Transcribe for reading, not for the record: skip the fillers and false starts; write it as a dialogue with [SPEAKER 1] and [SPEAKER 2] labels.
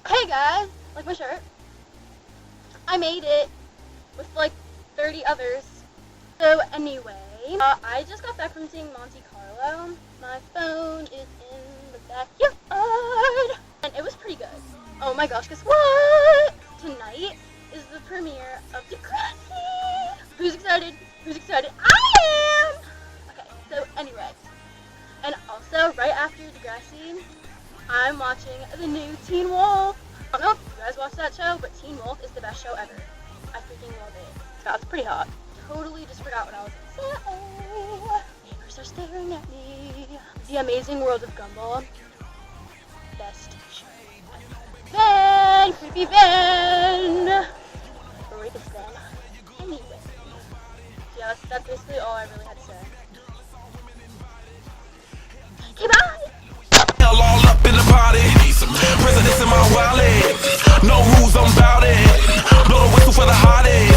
[SPEAKER 1] Hey guys, like my shirt. I made it with like 30 others. So anyway, I just got back from seeing Monte Carlo. My phone is in the backyard, and it was pretty good. Oh my gosh, guess what? Tonight is the premiere of Degrassi. Who's excited? Who's excited? I am! Okay, so anyway, and also right after Degrassi, I'm watching the new Teen Wolf. I don't know if you guys watch that show, but Teen Wolf is the best show ever. I freaking love it. God's pretty hot. Totally just forgot what I was going to say. Neighbors are staring at me. The Amazing World of Gumball. Best show ever. Ben! Creepy Ben! Rapist Ben. Anyway. Yeah, that's basically all I really had to say. Okay, bye!
[SPEAKER 2] All up in the party. President